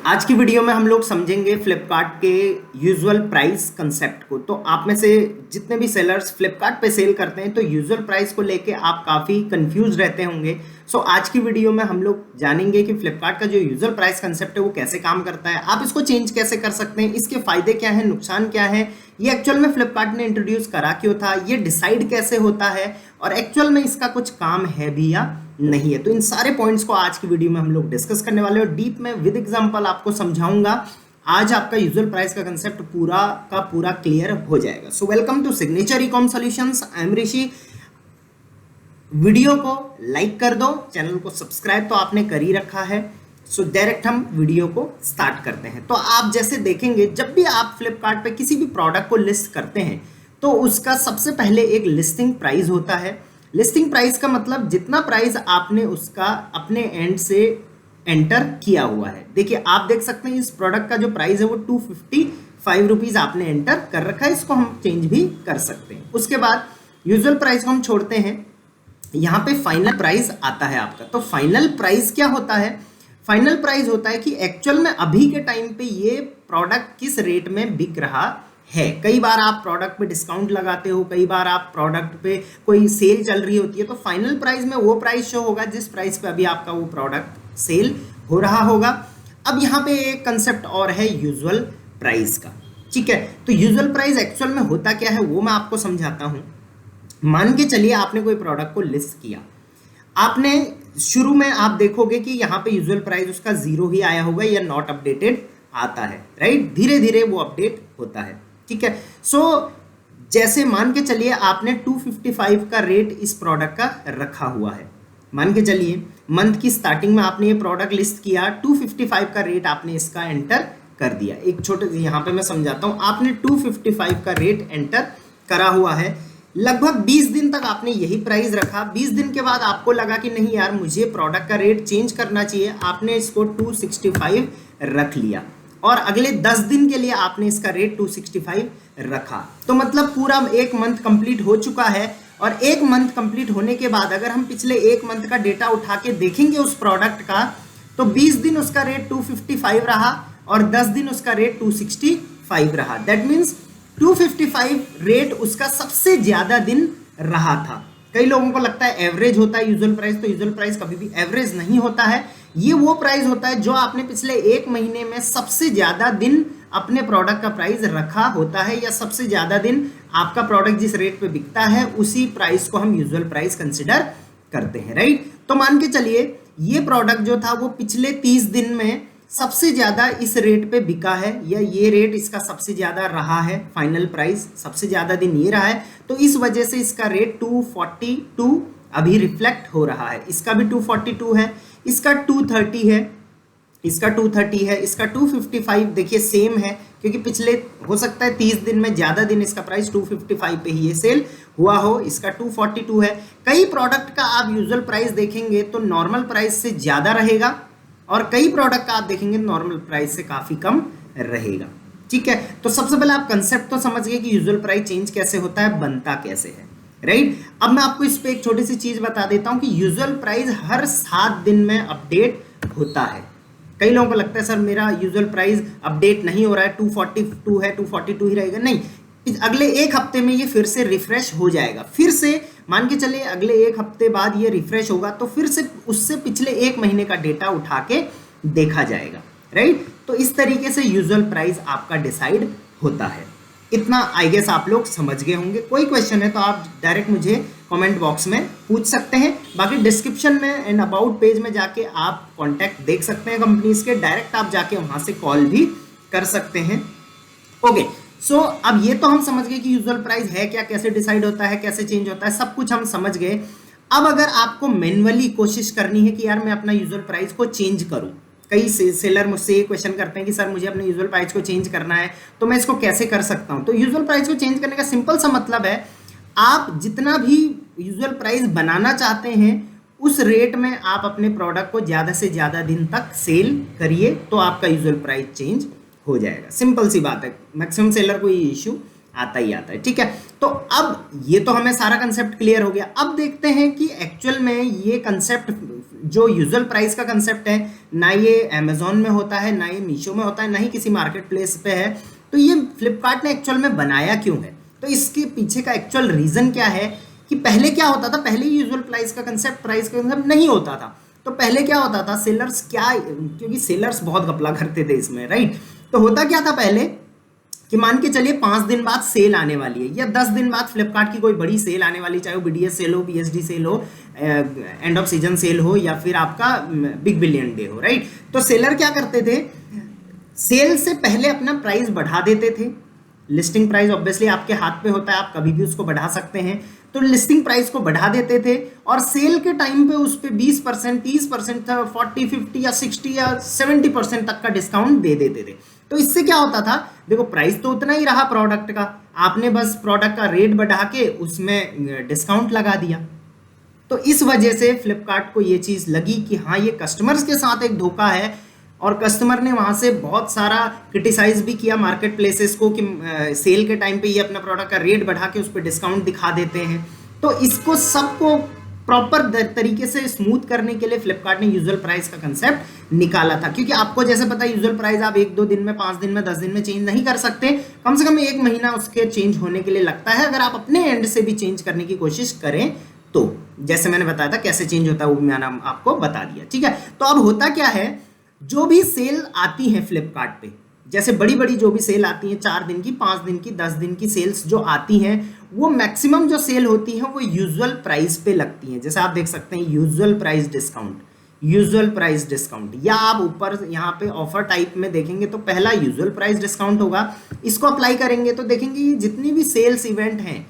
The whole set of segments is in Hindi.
आज की वीडियो में हम लोग समझेंगे फ्लिपकार्ट के यूजुअल प्राइस कंसेप्ट को। तो आप में से जितने भी सेलर्स फ्लिपकार्ट पे सेल करते हैं तो यूजुअल प्राइस को लेके आप काफ़ी कंफ्यूज रहते होंगे। सो आज की वीडियो में हम लोग जानेंगे कि फ्लिपकार्ट का जो यूजुअल प्राइस कंसेप्ट है वो कैसे काम करता है, आप इसको चेंज कैसे कर सकते हैं, इसके फायदे क्या हैं, नुकसान क्या है, ये एक्चुअल में फ्लिपकार्ट ने इंट्रोड्यूस करा क्यों था, ये डिसाइड कैसे होता है और एक्चुअल में इसका कुछ काम है भी या नहीं है। तो इन सारे पॉइंट्स को आज की वीडियो में हम लोग डिस्कस करने वाले हैं और डीप में विद एग्जांपल आपको समझाऊंगा। आज आपका यूजुअल प्राइस का कंसेप्ट पूरा का पूरा क्लियर हो जाएगा। So welcome to signature ecom solutions, I am Rishi. Video को लाइक कर दो, चैनल को सब्सक्राइब तो आपने कर ही रखा है। सो डायरेक्ट हम वीडियो को स्टार्ट करते हैं। तो आप जैसे देखेंगे जब भी आप फ्लिपकार्ट पे किसी भी प्रोडक्ट को लिस्ट करते हैं तो उसका सबसे पहले एक लिस्टिंग प्राइस होता है। लिस्टिंग प्राइस का मतलब जितना प्राइस आपने उसका अपने एंड से एंटर किया हुआ है। देखिए आप देख सकते हैं इस प्रोडक्ट का जो प्राइस है वो 255 रुपीज़ आपने एंटर कर रखा है। इसको हम चेंज भी कर सकते हैं। उसके बाद यूजुअल प्राइस को हम छोड़ते हैं, यहाँ पे फाइनल प्राइस आता है आपका। तो फाइनल प्राइस क्या होता है? फाइनल प्राइस होता है कि एक्चुअल में अभी के टाइम पे ये प्रोडक्ट किस रेट में बिक रहा है। कई बार आप प्रोडक्ट पे डिस्काउंट लगाते हो, कई बार आप प्रोडक्ट पे कोई सेल चल रही होती है, तो फाइनल प्राइस में वो प्राइस शो होगा जिस प्राइस पे अभी आपका वो प्रोडक्ट सेल हो रहा होगा। अब यहाँ पे एक कंसेप्ट और है यूजुअल प्राइस का, ठीक है। तो यूजुअल प्राइस एक्चुअल में होता क्या है वो मैं आपको समझाता हूँ। मान के चलिए आपने कोई प्रोडक्ट को लिस्ट किया, आपने शुरू में आप देखोगे कि यहाँ पे यूजुअल प्राइस उसका 0 ही आया होगा या नॉट अपडेटेड आता है, राइट। धीरे धीरे वो अपडेट होता है, ठीक है। सो जैसे मान के चलिए आपने 255 का रेट इस प्रोडक्ट का रखा हुआ है। मान के चलिए मंथ की स्टार्टिंग में आपने ये प्रोडक्ट लिस्ट किया, 255 का रेट आपने इसका एंटर कर दिया। एक छोटे यहाँ पे मैं समझाता हूँ, आपने 255 का रेट एंटर करा हुआ है। लगभग 20 दिन तक आपने यही प्राइस रखा। 20 दिन के बाद आपको लगा कि नहीं यार मुझे प्रोडक्ट का रेट चेंज करना चाहिए, आपने इसको 265 रख लिया और अगले 10 दिन के लिए आपने इसका रेट 265 रखा। तो मतलब पूरा एक मंथ कंप्लीट हो चुका है और एक मंथ कंप्लीट होने के बाद अगर हम पिछले एक मंथ का डेटा उठा के देखेंगे उस प्रोडक्ट का, तो 20 दिन उसका रेट 255 रहा और 10 दिन उसका रेट 265 रहा। दैट मीन्स 255 रेट उसका सबसे ज्यादा दिन रहा था। कई लोगों को लगता है एवरेज होता है यूजुअल प्राइस, तो यूजुअल प्राइस कभी भी एवरेज नहीं होता है। ये वो प्राइस होता है जो आपने पिछले एक महीने में सबसे ज्यादा दिन अपने प्रोडक्ट का प्राइस रखा होता है, या सबसे ज्यादा दिन आपका प्रोडक्ट जिस रेट पे बिकता है उसी प्राइस को हम यूजुअल प्राइस कंसिडर करते हैं, राइट। तो मान के चलिए ये प्रोडक्ट जो था वो पिछले 30 दिन में सबसे ज्यादा इस रेट पे बिका है, या ये रेट इसका सबसे ज्यादा रहा है, फाइनल प्राइस सबसे ज्यादा दिन ये रहा है, तो इस वजह से इसका रेट 242 अभी रिफ्लेक्ट हो रहा है। इसका भी 242 है, इसका 230 है, इसका 230 है, इसका 255 देखिए सेम है, क्योंकि पिछले हो सकता है 30 दिन में ज्यादा दिन इसका प्राइस 255 पे ही ये सेल हुआ हो। इसका 242 है। कई प्रोडक्ट का आप यूजुअल प्राइस देखेंगे तो नॉर्मल प्राइस से ज्यादा रहेगा और कई प्रोडक्ट का आप देखेंगे नॉर्मल प्राइस से काफी कम रहेगा, ठीक है। तो सबसे पहले आप कंसेप्ट तो समझ गए कि यूजुअल प्राइस चेंज कैसे होता है, बनता कैसे है, राइट। अब मैं आपको इस पे एक छोटी सी चीज बता देता हूं कि यूजुअल प्राइस हर 7 दिन में अपडेट होता है। कई लोगों को लगता है सर मेरा यूजुअल प्राइस अपडेट नहीं हो रहा है, 242 है, 242 ही रहेगा। नहीं, अगले एक हफ्ते में ये फिर से रिफ्रेश हो जाएगा। फिर से मान के चलिए अगले एक हफ्ते बाद ये रिफ्रेश होगा तो फिर से उससे पिछले एक महीने का डेटा उठा के देखा जाएगा, राइट। तो इस तरीके से यूजुअल प्राइस आपका डिसाइड होता है। इतना आई गेस आप लोग समझ गए होंगे। कोई क्वेश्चन है तो आप डायरेक्ट मुझे कमेंट बॉक्स में पूछ सकते हैं। बाकी डिस्क्रिप्शन में एंड अबाउट पेज में जाके आप कॉन्टैक्ट देख सकते हैं कंपनीज के, डायरेक्ट आप जाके वहां से कॉल भी कर सकते हैं। ओके, सो अब ये तो हम समझ गए कि यूजुअल प्राइस है क्या, कैसे डिसाइड होता है, कैसे चेंज होता है, सब कुछ हम समझ गए। अब अगर आपको मैन्युअली कोशिश करनी है कि यार मैं अपना यूजुअल प्राइस को चेंज करूं, कई सेलर मुझसे ये क्वेश्चन करते हैं कि सर मुझे अपने यूजुअल प्राइस को चेंज करना है, तो मैं इसको कैसे कर सकता हूं। तो यूजुअल प्राइस को चेंज करने का सिंपल सा मतलब है, आप जितना भी यूजुअल प्राइस बनाना चाहते हैं उस रेट में आप अपने प्रोडक्ट को ज्यादा से ज्यादा दिन तक सेल करिए, तो आपका यूजुअल प्राइस चेंज हो जाएगा। सिंपल सी बात है, मैक्सिमम सेलर को ये इश्यू आता ही आता है, ठीक है। तो अब ये तो हमें सारा कंसेप्ट क्लियर हो गया। अब देखते हैं कि एक्चुअल में ये कंसेप्ट जो यूजुअल प्राइस का कंसेप्ट है, ना ये अमेजोन में होता है, ना ये मीशो में होता है, ना ही किसी मार्केट प्लेस पे है। तो ये फ्लिपकार्ट ने एक्चुअल में बनाया क्यों है, तो इसके पीछे का एक्चुअल रीजन क्या है कि पहले क्या होता था, पहले यूजुअल प्राइस का कंसेप्ट नहीं होता था। तो पहले क्या होता था, सेलर्स क्या, क्योंकि सेलर्स बहुत घपला करते थे इसमें, राइट। तो होता क्या था पहले कि मान के चलिए 5 दिन बाद सेल आने वाली है या 10 दिन बाद फ्लिपकार्ट की कोई बड़ी सेल आने वाली, चाहे वो बीडीएस सेल हो, बीएसडी सेल हो, एंड ऑफ सीजन सेल हो, या फिर आपका बिग बिलियन डे हो, राइट। तो सेलर क्या करते थे, सेल से पहले अपना प्राइस बढ़ा देते थे। लिस्टिंग प्राइस ऑब्वियसली आपके हाथ पे होता है, आप कभी भी उसको बढ़ा सकते हैं। तो लिस्टिंग प्राइस को बढ़ा देते थे और सेल के टाइम पे उस पर 20%, 30%, 40, 50 या 60 या 70% तक का डिस्काउंट दे देते थे। तो इससे क्या होता था, देखो प्राइस तो उतना ही रहा प्रोडक्ट का, आपने बस प्रोडक्ट का रेट बढ़ा के उसमें डिस्काउंट लगा दिया। तो इस वजह से फ्लिपकार्ट को ये चीज़ लगी कि हाँ ये कस्टमर्स के साथ एक धोखा है, और कस्टमर ने वहाँ से बहुत सारा क्रिटिसाइज भी किया मार्केट प्लेसेस को कि सेल के टाइम पे ये अपना प्रोडक्ट का रेट बढ़ा के उस पर डिस्काउंट दिखा देते हैं। तो इसको सबको प्रॉपर तरीके से स्मूथ करने के लिए फ्लिपकार्ट ने यूजुअल प्राइस का कंसेप्ट निकाला था, क्योंकि आपको जैसे पता है यूजुअल प्राइस आप 1-2 दिन में, 5 दिन में, 10 दिन में चेंज नहीं कर सकते, कम से कम 1 महीना उसके चेंज होने के लिए लगता है। अगर आप अपने एंड से भी चेंज करने की कोशिश करें तो, जैसे मैंने बताया था कैसे चेंज होता है वो मैंने आपको बता दिया, ठीक है। तो अब होता क्या है, जो भी सेल आती है फ्लिपकार्ट पे, जैसे बड़ी बड़ी जो भी सेल आती है 4 दिन की, 5 दिन की, 10 दिन की सेल्स जो आती हैं, वो मैक्सिमम जो सेल होती है वो यूजुअल प्राइस पे लगती हैं। जैसे आप देख सकते हैं usual price discount, usual price discount, या आप ऊपर यहाँ पे ऑफर टाइप में देखेंगे तो पहला यूजुअल प्राइस डिस्काउंट होगा। इसको अप्लाई करेंगे तो देखेंगे जितनी भी सेल्स इवेंट हैं,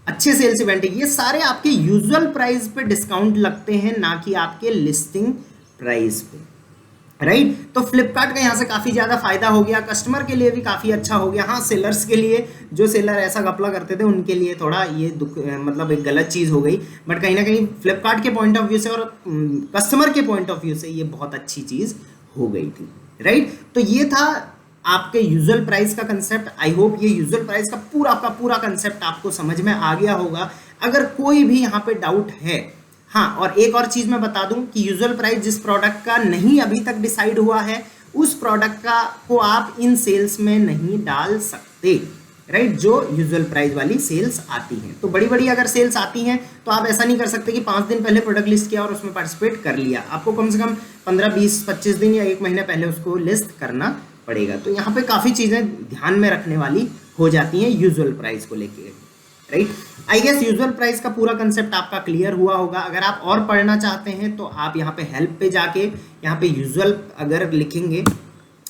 अच्छे सेल्स इवेंट है, ये सारे आपके यूजुअल प्राइस पे डिस्काउंट लगते हैं, ना कि आपके लिस्टिंग प्राइस पे, राइट। तो फ्लिपकार्ट का यहाँ से काफ़ी ज़्यादा फायदा हो गया, कस्टमर के लिए भी काफ़ी अच्छा हो गया। हाँ, सेलर्स के लिए, जो सेलर ऐसा घपला करते थे उनके लिए थोड़ा ये दुख, मतलब एक गलत चीज़ हो गई, बट कहीं ना कहीं फ्लिपकार्ट के पॉइंट ऑफ व्यू से और कस्टमर के पॉइंट ऑफ व्यू से ये बहुत अच्छी चीज़ हो गई थी, राइट। तो ये था आपके यूजुअल प्राइस का कंसेप्ट। आई होप ये यूजुअल प्राइस का पूरा कंसेप्ट आपको समझ में आ गया होगा। अगर कोई भी यहाँ पे डाउट है, हाँ, और एक और चीज़ मैं बता दूं कि यूजुअल प्राइस जिस प्रोडक्ट का नहीं अभी तक डिसाइड हुआ है, उस प्रोडक्ट का को आप इन सेल्स में नहीं डाल सकते, राइट, जो यूजुअल प्राइस वाली सेल्स आती हैं। तो बड़ी बड़ी अगर सेल्स आती हैं तो आप ऐसा नहीं कर सकते कि 5 दिन पहले प्रोडक्ट लिस्ट किया और उसमें पार्टिसिपेट कर लिया, आपको कम से कम 15, 20, 25 दिन या 1 महीने पहले उसको लिस्ट करना पड़ेगा। तो यहाँ पे काफ़ी चीज़ें ध्यान में रखने वाली हो जाती हैं यूजुअल प्राइस को लेके, right. I guess usual price का पूरा कंसेप्ट आपका क्लियर हुआ होगा। अगर आप और पढ़ना चाहते हैं तो आप यहाँ पे हेल्प पे जाके यहाँ पे यूजुअल अगर लिखेंगे,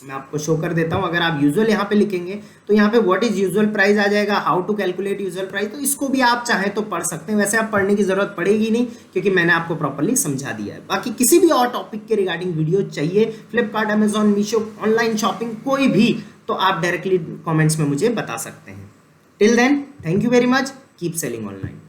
मैं आपको शो कर देता हूँ, अगर आप यूजुअल यहाँ पे लिखेंगे तो यहाँ पे व्हाट इज यूजुअल प्राइस आ जाएगा, how to calculate usual price. तो इसको भी आप चाहें तो पढ़ सकते हैं, वैसे आप पढ़ने की जरूरत पड़ेगी नहीं क्योंकि मैंने आपको प्रॉपर्ली समझा दिया है। बाकी किसी भी और टॉपिक के रिगार्डिंग वीडियो चाहिए, Flipkart, Amazon, Meesho, online shopping, कोई भी, तो आप डायरेक्टली कॉमेंट्स में मुझे बता सकते हैं। Till then, thank you very much, keep selling online.